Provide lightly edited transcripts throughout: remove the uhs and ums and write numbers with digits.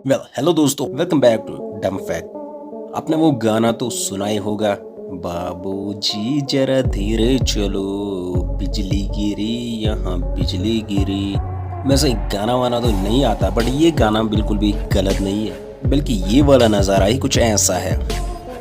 Hello दोस्तों, welcome back to डम fact. आपने वो गाना तो सुना ही होगा, बाबूजी जरा धीरे चलो, बिजली गिरी यहाँ बिजली गिरी। वैसे गाना वाना तो नहीं आता, बट ये गाना बिल्कुल भी गलत नहीं है, बल्कि ये वाला नज़ारा ही कुछ ऐसा है।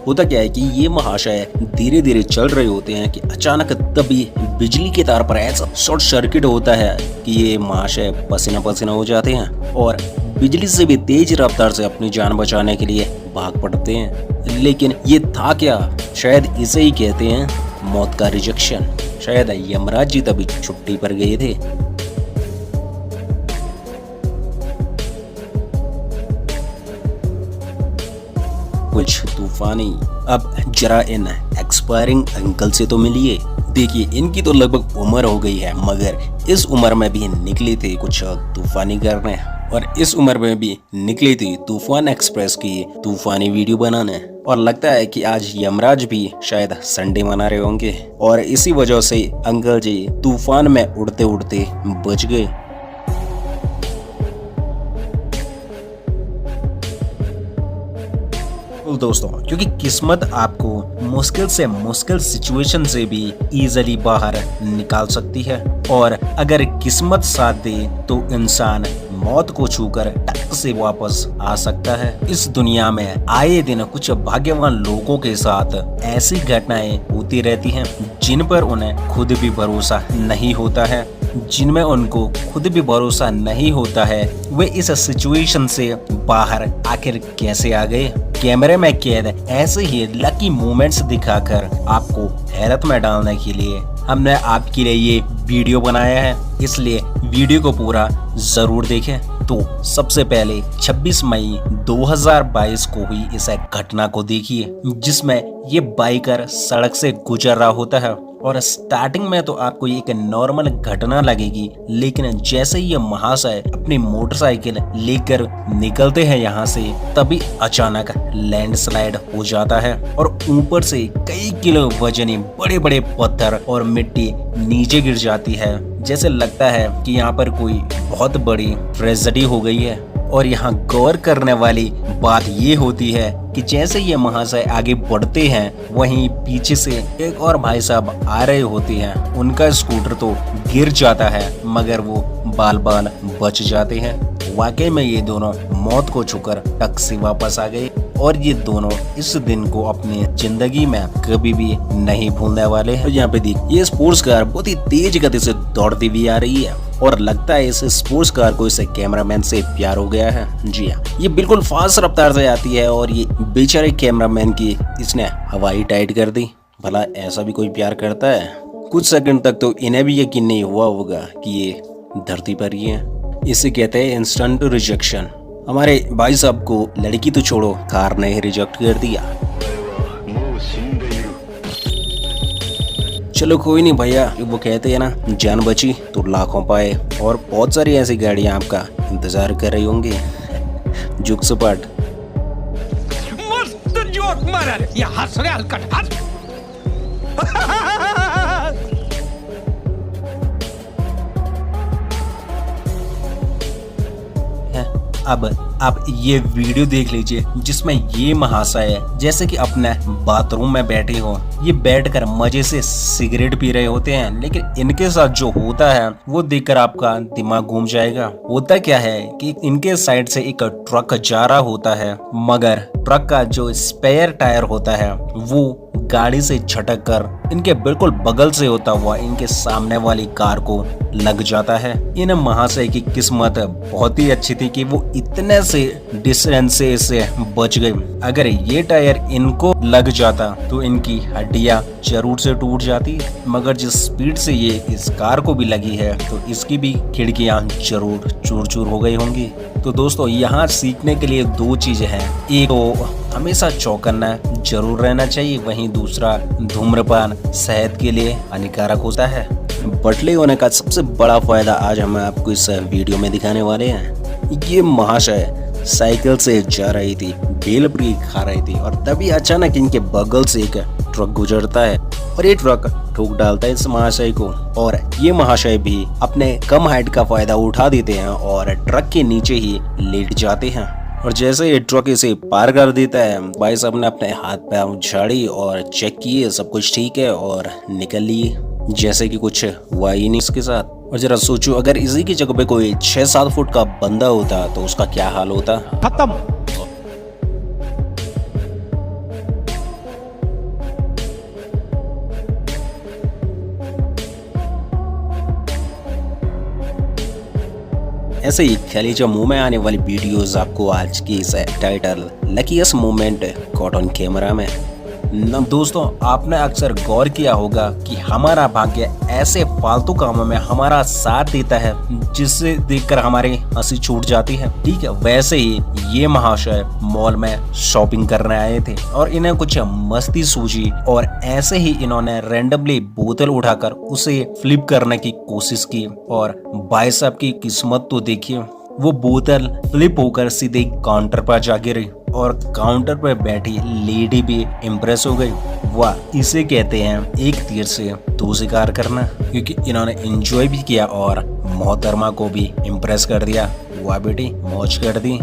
होता क्या है कि ये महाशय धीरे धीरे चल रहे होते हैं कि अचानक तभी बिजली के तार पर ऐसा शॉर्ट सर्किट होता है कि ये महाशय पसीना पसीना हो जाते हैं और बिजली से भी तेज रफ्तार से अपनी जान बचाने के लिए भाग पड़ते हैं। लेकिन ये था क्या? शायद इसे ही कहते हैं मौत का रिजेक्शन। शायद यमराज जी तभी छुट्टी पर गए थे। कुछ तूफानी। अब जरा इन एक्सपायरिंग अंकल से तो मिलिए। देखिए, इनकी तो लगभग उम्र हो गई है, मगर इस उम्र में भी निकली थी कुछ तूफानी करने, और इस उम्र में भी निकली थी तूफान एक्सप्रेस की तूफानी वीडियो बनाने। और लगता है कि आज यमराज भी शायद संडे मना रहे होंगे, और इसी वजह से अंकल जी तूफान में उड़ते उड़ते बच गए। दोस्तों, क्योंकि किस्मत आपको मुश्किल से मुश्किल सिचुएशन से भी इजीली बाहर निकाल सकती है, और अगर किस्मत साथ दे तो इंसान मौत को छूकर टक से वापस आ सकता है। इस दुनिया में आए दिन कुछ भाग्यवान लोगों के साथ ऐसी घटनाएं होती रहती हैं जिन पर उन्हें खुद भी भरोसा नहीं होता है। जिनमें उनको खुद भी भरोसा नहीं होता है, वे इस सिचुएशन से बाहर आखिर कैसे आ गए। कैमरे में कैद ऐसे ही लकी मोमेंट्स दिखाकर आपको हैरत में डालने के लिए हमने आपके लिए ये वीडियो बनाया है, इसलिए वीडियो को पूरा जरूर देखें। तो सबसे पहले 26 मई 2022 को हुई इस घटना को देखिए, जिसमें ये बाइकर सड़क से गुजर रहा होता है। और स्टार्टिंग में तो आपको ये एक नॉर्मल घटना लगेगी, लेकिन जैसे ये महाशय अपनी मोटरसाइकिल लेकर निकलते हैं यहाँ से, तभी अचानक लैंडस्लाइड हो जाता है और ऊपर से कई किलो वजनी बड़े बड़े पत्थर और मिट्टी नीचे गिर जाती है। जैसे लगता है कि यहाँ पर कोई बहुत बड़ी ट्रेजेडी हो गई है। और यहाँ गौर करने वाली बात ये होती है कि जैसे ये महाशय आगे बढ़ते हैं, वहीं पीछे से एक और भाई साहब आ रहे होते हैं। उनका स्कूटर तो गिर जाता है, मगर वो बाल बाल बच जाते हैं। वाकई में ये दोनों मौत को छूकर टक से वापस आ गए, और ये दोनों इस दिन को अपनी जिंदगी में कभी भी नहीं भूलने वाले हैं। यहाँ पे देख, ये स्पोर्ट्स कार बहुत ही तेज गति से दौड़ती हुई आ रही है, और लगता है इस स्पोर्ट्स कार को इसे कैमरामैन से प्यार हो गया है। जी हाँ, ये बिल्कुल फास्ट रफ्तार से आती है, और ये बेचारे कैमरामैन की इसने हवाई टाइट कर दी। भला ऐसा भी कोई प्यार करता है? कुछ सेकंड तक तो इन्हें भी यकीन नहीं हुआ होगा कि ये धरती पर ही है। इसे कहते हैं इंस्टेंट रिजेक्शन। हमारे भाई साहब को लड़की तो छोड़ो, कार ने रिजेक्ट कर दिया। चलो कोई नहीं भैया, वो कहते हैं ना, जान बची तो लाखों पाए। और बहुत सारी ऐसी गाड़ियां आपका इंतजार कर रही होंगी। जुग सपाट। मस्त जोक मारा रे, या हंस रे हलकट हंस। अब आप ये वीडियो देख लीजिए, जिसमें ये महाशय जैसे कि अपने बाथरूम में बैठे हो, ये बैठकर मजे से सिगरेट पी रहे होते हैं। लेकिन इनके साथ जो होता है वो देखकर आपका दिमाग घूम जाएगा। होता क्या है कि इनके साइड से एक ट्रक जा रहा होता है, मगर ट्रक का जो स्पेयर टायर होता है वो गाड़ी से झटक कर इनके बिल्कुल बगल से होता हुआ इनके सामने वाली कार को लग जाता है। इन महाशय की किस्मत बहुत ही अच्छी थी कि वो इतने से डिस्टेंस से इससे बच गए। अगर ये टायर इनको लग जाता तो इनकी हड्डियां जरूर से टूट जाती, मगर जिस स्पीड से ये इस कार को भी लगी है तो इसकी भी खिड़कियां जरूर चूर चूर हो गई होंगी। तो दोस्तों, यहाँ सीखने के लिए दो चीजें हैं। एक तो हमेशा चौकन्ना जरूर रहना चाहिए, वहीं दूसरा धूम्रपान सेहत के लिए हानिकारक होता है। बटले होने का सबसे बड़ा फायदा आज हम आपको इस वीडियो में दिखाने वाले हैं। ये महाशय साइकिल से जा रही थी, भेलपुरी खा रही थी, और तभी अचानक इनके बगल से एक ट्रक गुजरता है, और ये ट्रक ठोक डालता है इस महाशय को। और ये महाशय भी अपने कम हाइट का फायदा उठा देते हैं और ट्रक के नीचे ही लेट जाते हैं। और जैसे ये ट्रक इसे पार कर देता है, भाई साहब ने अपने हाथ पैर झाड़ी और चेक किए, सब कुछ ठीक है और निकल लिए जैसे कि कुछ हुआ ही नहीं इसके साथ। और जरा सोचो अगर इसी की जगह पे कोई 6-7 फुट का बंदा होता तो उसका क्या हाल होता। खत्म। ऐसे ही खलीजा मुंह में आने वाली वीडियोस आपको आज की इस title luckiest moment caught on camera में। दोस्तों आपने अक्सर गौर किया होगा कि हमारा भाग्य ऐसे फालतू कामों में हमारा साथ देता है जिससे देखकर हमारी हंसी छूट जाती है। ठीक है, वैसे ही ये महाशय मॉल में शॉपिंग करने आए थे और इन्हें कुछ मस्ती सूझी और ऐसे ही इन्होंने रैंडमली बोतल उठाकर उसे फ्लिप करने की कोशिश की और भाई साहब की किस्मत तो देखिए, वो बोतल फ्लिप होकर सीधे काउंटर पर जा गिरी और काउंटर पर बैठी लेडी भी इम्प्रेस हो गई। वाह, इसे कहते हैं एक तीर से दो शिकार करना, क्योंकि इन्होंने एंजॉय भी किया और मोहतरमा को भी इम्प्रेस कर दिया। वाह बेटी, मौज कर दी।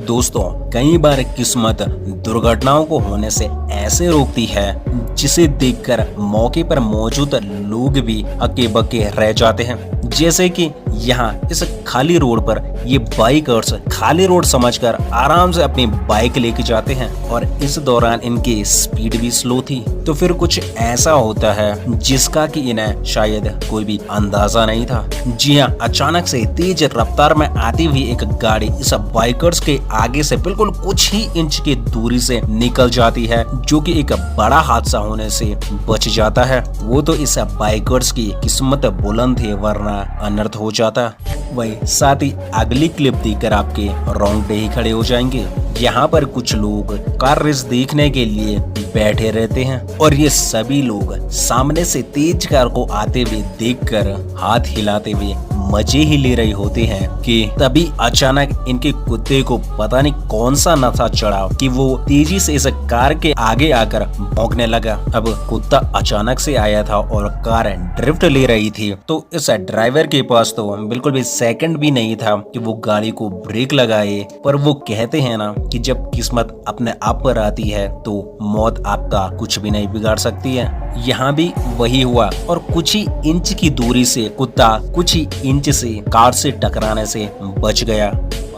दोस्तों कई बार किस्मत दुर्घटनाओं को होने से ऐसे रोकती है जिसे देखकर मौके पर मौजूद लोग भी हक्के बक्के रह जाते हैं। जैसे कि यहाँ इस खाली रोड पर ये बाइकर्स खाली रोड समझकर आराम से अपनी बाइक लेके जाते हैं और इस दौरान इनकी स्पीड भी स्लो थी। तो फिर कुछ ऐसा होता है जिसका कि इन्हें शायद कोई भी अंदाजा नहीं था। जी हाँ, अचानक से तेज रफ्तार में आती हुई एक गाड़ी इस बाइकर्स के आगे से बिल्कुल कुछ ही इंच की दूरी से निकल जाती है, जो कि एक बड़ा हादसा होने से बच जाता है। वो तो इस बाइकर्स की किस्मत बुलंद थी, वरना अनर्थ हो जाता। वही साथ ही अगली क्लिप देखकर आपके रोंगटे ही खड़े हो जाएंगे। यहाँ पर कुछ लोग कार रेस देखने के लिए बैठे रहते हैं और ये सभी लोग सामने से तेज कार को आते हुए देखकर हाथ हिलाते हुए मजे ही ले रहे होते हैं कि तभी अचानक इनके कुत्ते को पता नहीं कौन सा नशा चढ़ा कि वो तेजी से इस कार के आगे आकर भौंकने लगा। अब कुत्ता अचानक से आया था और कार ड्रिफ्ट ले रही थी, तो इस ड्राइवर के पास तो बिल्कुल भी सेकंड भी नहीं था कि वो गाड़ी को ब्रेक लगाए। पर वो कहते हैं ना कि जब किस्मत अपने आप पर आती है तो मौत आपका कुछ भी नहीं बिगाड़ सकती है। यहाँ भी वही हुआ और कुछ ही इंच की दूरी से कुत्ता कुछ ही इंच से कार से टकराने से बच गया।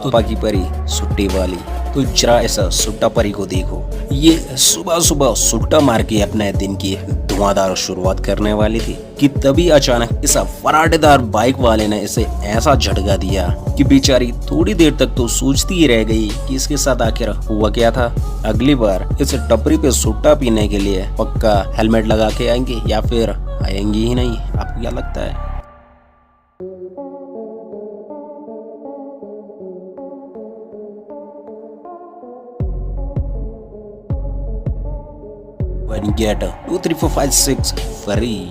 तो बाकी परी सुट्टी वाली, तो जरा ऐसा सुट्टा परी को देखो, ये सुबह सुबह सुट्टा मार के अपने दिन की धुआंधार शुरुआत करने वाली थी कि तभी अचानक इस फराटेदार बाइक वाले ने इसे ऐसा झटका दिया कि बेचारी थोड़ी देर तक तो सोचती ही रह गई कि इसके साथ आखिर हुआ क्या था। अगली बार इस टपरी पे सुट्टा पीने के लिए पक्का हेलमेट लगा के आएंगे या फिर आएंगे ही नहीं। आपको क्या लगता है? Get 2, 3, 4, 5, 6 free.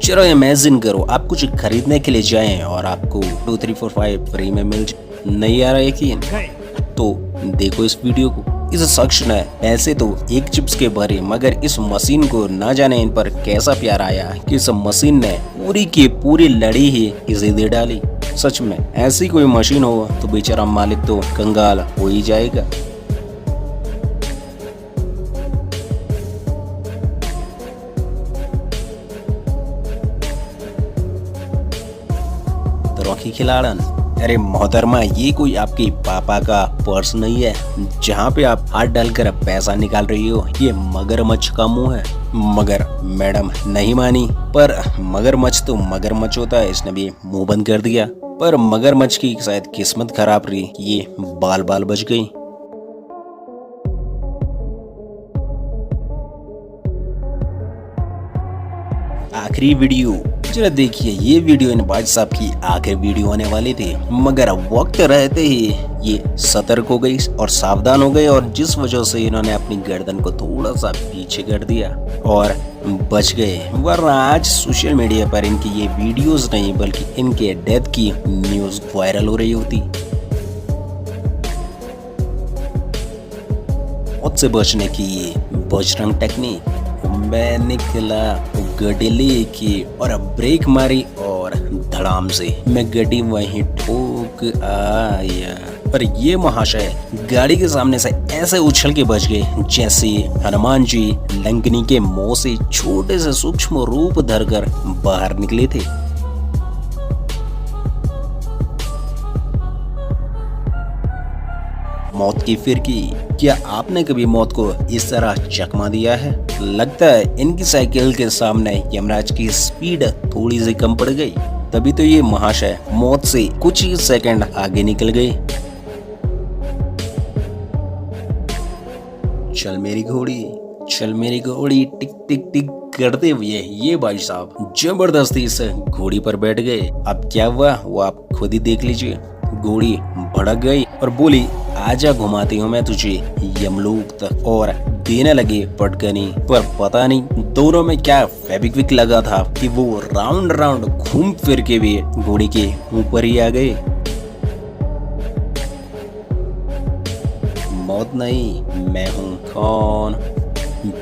जरा इमेजिन करो आप कुछ खरीदने के लिए जाएं और आपको 2, 3, 4, 5 फ्री में मिल जाए। नहीं आ रहा यकीन? तो देखो इस वीडियो को। इस शख्स ने पैसे तो एक चिप्स के भरे, मगर इस मशीन को ना जाने इन पर कैसा प्यार आया कि इस मशीन ने पूरी की पूरी लड़ी ही इसे दे डाली। सच में ऐसी कोई मशीन हो तो बेचारा मालिक तो कंगाल हो ही जाएगा। रॉकी खिलाड़न, अरे मोहतरमा, ये कोई आपके पापा का पर्स नहीं है जहाँ पे आप हाथ डालकर पैसा निकाल रही हो। ये मगरमच्छ का मुंह है। मगर मैडम नहीं मानी, पर मगरमच्छ तो मगरमच्छ होता है। इसने भी मुंह बंद कर दिया। पर मगरमच्छ की शायद किस्मत खराब रही, ये बाल बाल बच गई। आखिरी वीडियो जरा देखिए। ये वीडियो इन भाई साहब की आखिरी वीडियो होने वाली थी, मगर वक्त रहते ही ये सतर्क हो गई और सावधान हो गए, और जिस वजह से इन्होंने अपनी गर्दन को थोड़ा सा पीछे कर दिया और बच गए। वरना आज सोशल मीडिया पर इनकी ये वीडियोस नहीं बल्कि इनके डेथ की न्यूज वायरल हो रही होती। मौत से बचने की ये बजरंग टेक्निक। मैं निकला गड्डी लेके और ब्रेक मारी और धड़ाम से मैं गड्डी वहीं ठोक आया। पर ये महाशय गाड़ी के सामने से ऐसे उछल के बच गए जैसे हनुमान जी लंकनी के मुंह से छोटे से सूक्ष्म रूप धरकर बाहर निकले थे। मौत की फिरकी, क्या आपने कभी मौत को इस तरह चकमा दिया है? लगता है इनकी साइकिल के सामने यमराज की स्पीड थोड़ी सी कम पड़ गई, तभी तो ये महाशय मौत से कुछ ही सेकंड आगे निकल गए। चल मेरी घोड़ी, चल मेरी घोड़ी, टिक टिक टिक करते हुए ये भाई साहब जबरदस्ती इस घोड़ी पर बैठ गए। अब क्या हुआ वो आप खुद ही देख लीजिए। घोड़ी भड़क गई और बोली, आजा घुमाती हूँ मैं तुझे यमलोक तक, और देने लगे पटकनी। पर पता नहीं दोनों में क्या फेविक्विक लगा था कि वो राउंड राउंड घूम फिर के भी घोड़ी के ऊपर ही आ गए। मौत नहीं, मैं हूँ कौन?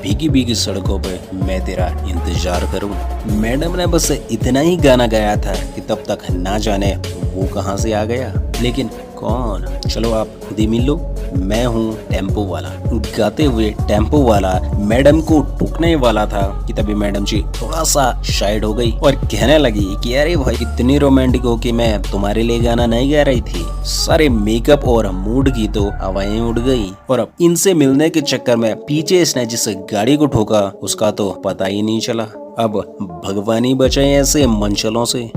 भीगी भीगी सड़कों पे मैं तेरा इंतजार करूं। मैडम ने बस इतना ही गाना गाया था कि तब तक ना जाने वो कहां से आ गया। लेकिन कौन? चलो आप खुद ही मिल लो। मैं हूँ टेम्पो वाला। गाते हुए टेम्पो वाला मैडम को ठोकने वाला था कि तभी मैडम जी थोड़ा सा शाइड हो गई और कहने लगी कि अरे भाई इतनी रोमांटिक हो कि मैं तुम्हारे लिए गाना नहीं गा रही थी। सारे मेकअप और मूड की तो हवाएं उड़ गई और अब इनसे मिलने के चक्कर में पीछे इसने जिस गाड़ी को ठोका उसका तो पता ही नहीं चला। अब भगवान ही बचाए ऐसे मंचलों से।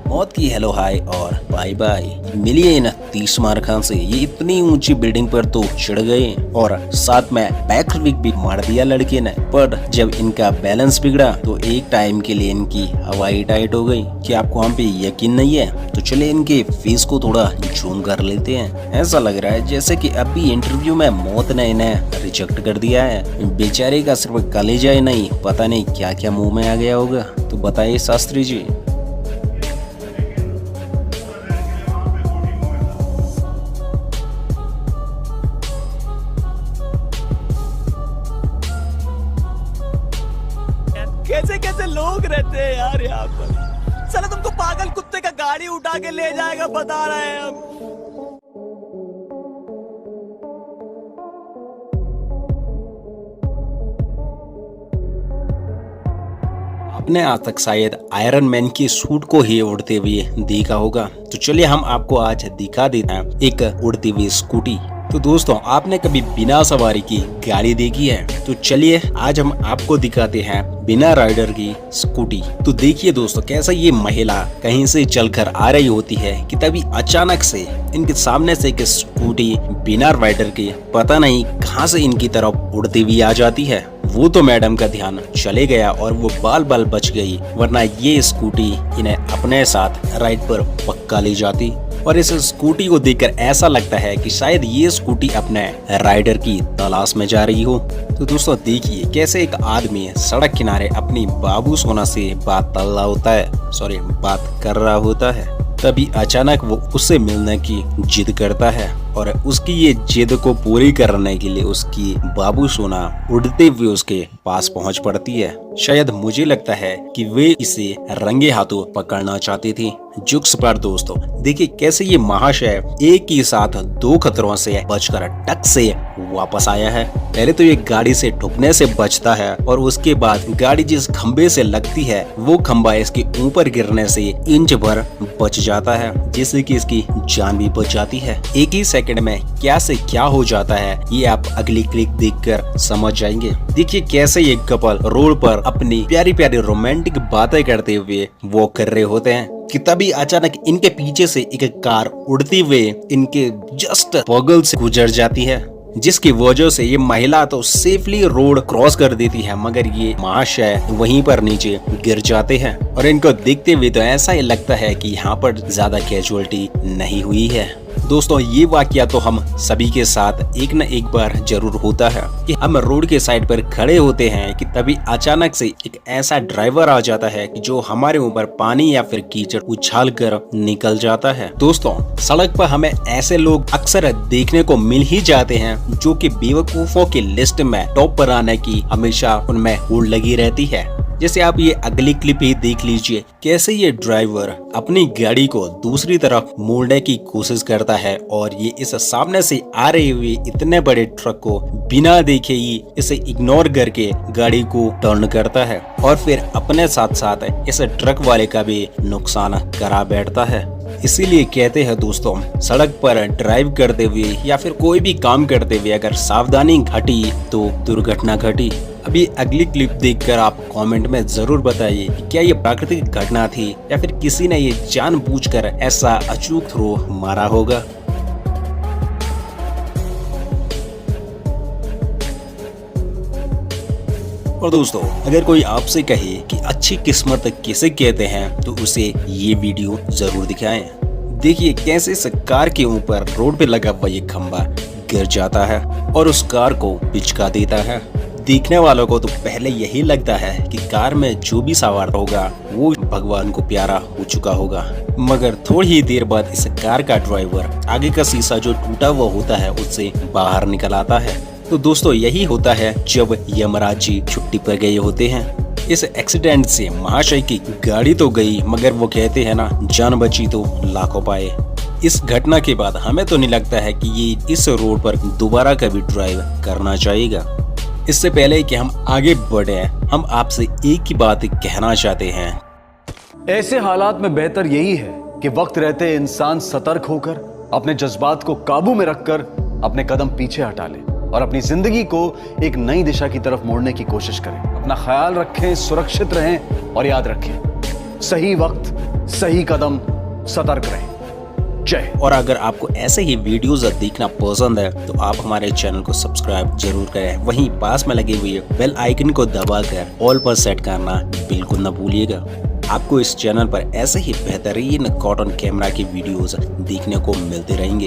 मौत की हेलो हाय और बाय बाय मिलिए इन 30 मार खान से। ये इतनी ऊंची बिल्डिंग पर तो चढ़ गए और साथ में बैक फ्लिप भी मार दिया लड़के ने। पर जब इनका बैलेंस बिगड़ा तो एक टाइम के लिए इनकी हवाई टाइट हो गई। क्या आपको हम पे यकीन नहीं है? तो चले इनके फेस को थोड़ा जूम कर लेते हैं। ऐसा लग रहा है जैसे कि अभी इंटरव्यू में मौत ने इन्हें रिजेक्ट कर दिया है। बेचारे का सिर्फ कलेजा ही नहीं, पता नहीं क्या क्या मुंह में आ गया होगा। तो बताइए शास्त्री जी। कैसे कैसे लोग रहते हैं यार यहाँ पर। साला तुमको पागल कुत्ते का गाड़ी उठा के ले जाएगा बता रहे हैं हम। आपने आज तक शायद आयरन मैन के सूट को ही उड़ते हुए देखा होगा, तो चलिए हम आपको आज दिखा देते हैं एक उड़ती हुई स्कूटी। तो दोस्तों आपने कभी बिना सवारी की गाड़ी देखी है? तो चलिए आज हम आपको दिखाते हैं बिना राइडर की स्कूटी। तो देखिए दोस्तों कैसे ये महिला कहीं से चलकर आ रही होती है कि तभी अचानक से इनके सामने से एक स्कूटी बिना राइडर के पता नहीं कहां से इनकी तरफ उड़ती हुई आ जाती है। वो तो मैडम का ध्यान चले गया और वो बाल बाल बच गई, वरना ये स्कूटी इन्हें अपने साथ राइड पर पक्का ले जाती। और इस स्कूटी को देखकर ऐसा लगता है कि शायद ये स्कूटी अपने राइडर की तलाश में जा रही हो। तो दोस्तों देखिए कैसे एक आदमी सड़क किनारे अपनी बाबू सोना से बात कर रहा होता है। तभी अचानक वो उससे मिलने की जिद करता है और उसकी ये जिद को पूरी करने के लिए उसकी बाबू सोना उड़ते हुए उसके पास पहुंच पड़ती है। शायद मुझे लगता है कि वे इसे रंगे हाथों पकड़ना चाहती थी। जुक्स पर दोस्तों देखिए कैसे ये महाशय एक ही साथ दो खतरों से बचकर टक से वापस आया है। पहले तो ये गाड़ी से ठुकने से बचता है और उसके बाद गाड़ी जिस खंबे से लगती है वो खंबा इसके ऊपर गिरने से इंच भर बच जाता है, जिससे कि इसकी जान भी बच जाती है। एक ही सेकंड में क्या से क्या हो जाता है ये आप अगली क्लिक देखकर समझ जाएंगे। देखिए कैसे ये कपल रोड पर अपनी प्यारी प्यारी रोमांटिक बातें करते हुए वॉक कर रहे होते हैं कि तभी अचानक इनके पीछे से एक कार उड़ती हुए इनके जस्ट बगल से गुजर जाती है, जिसकी वजह से ये महिला तो सेफली रोड क्रॉस कर देती है, मगर ये महाशय वहीं पर नीचे गिर जाते हैं। और इनको देखते हुए तो ऐसा ही लगता है कि यहाँ पर ज्यादा कैजुअलिटी नहीं हुई है। दोस्तों ये वाकया तो हम सभी के साथ एक न एक बार जरूर होता है कि हम रोड के साइड पर खड़े होते हैं कि तभी अचानक से एक ऐसा ड्राइवर आ जाता है कि जो हमारे ऊपर पानी या फिर कीचड़ उछाल कर निकल जाता है। दोस्तों सड़क पर हमें ऐसे लोग अक्सर देखने को मिल ही जाते हैं जो कि बेवकूफों की लिस्ट में टॉप पर आने की हमेशा उनमें होड़ लगी रहती है। जैसे आप ये अगली क्लिप ही देख लीजिए, कैसे ये ड्राइवर अपनी गाड़ी को दूसरी तरफ मोड़ने की कोशिश करता है और ये इस सामने से आ रहे हुए इतने बड़े ट्रक को बिना देखे ही इसे इग्नोर करके गाड़ी को टर्न करता है और फिर अपने साथ साथ इस ट्रक वाले का भी नुकसान करा बैठता है। इसीलिए कहते हैं दोस्तों, सड़क पर ड्राइव करते हुए या फिर कोई भी काम करते हुए अगर सावधानी घटी तो दुर्घटना घटी। अभी अगली क्लिप देखकर आप कमेंट में जरूर बताइए कि क्या ये प्राकृतिक घटना थी या फिर किसी ने ये जानबूझकर ऐसा अचूक थ्रो मारा होगा। और दोस्तों अगर कोई आपसे कहे कि अच्छी किस्मत किसे कहते हैं तो उसे ये वीडियो जरूर दिखाएं। देखिए कैसे इस कार के ऊपर रोड पे लगा हुआ ये खंबा गिर जाता है और उस कार को पिचका देता है। देखने वालों को तो पहले यही लगता है कि कार में जो भी सवार होगा वो भगवान को प्यारा हो चुका होगा, मगर थोड़ी ही देर बाद इस कार का ड्राइवर आगे का शीशा जो टूटा हुआ होता है उससे बाहर निकल आता है। तो दोस्तों यही होता है जब यमराज जी छुट्टी पर गए होते हैं। इस एक्सीडेंट से महाशय की गाड़ी तो गई, मगर वो कहते हैं ना, जान बची तो लाखों पाए। इस घटना के बाद हमें तो नहीं लगता है कि ये इस रोड पर दोबारा कभी ड्राइव करना चाहिए। इससे पहले कि हम आगे बढ़े, हम आपसे एक ही बात कहना चाहते हैं। ऐसे हालात में बेहतर यही है कि वक्त रहते इंसान सतर्क होकर अपने जज्बात को काबू में रखकर अपने कदम पीछे हटा ले और अपनी जिंदगी को एक नई दिशा की तरफ मोड़ने की कोशिश करें। अपना ख्याल रखें, सुरक्षित रहें और याद रखें, सही वक्त सही कदम, सतर्क रहें। जय। और अगर आपको ऐसे ही वीडियोस देखना पसंद है तो आप हमारे चैनल को सब्सक्राइब जरूर करें। वहीं पास में लगे हुए बेल आइकन को दबाकर ऑल पर सेट करना बिल्कुल न भूलिएगा। आपको इस चैनल पर ऐसे ही बेहतरीन कॉटन कैमरा की वीडियोस देखने को मिलते रहेंगे।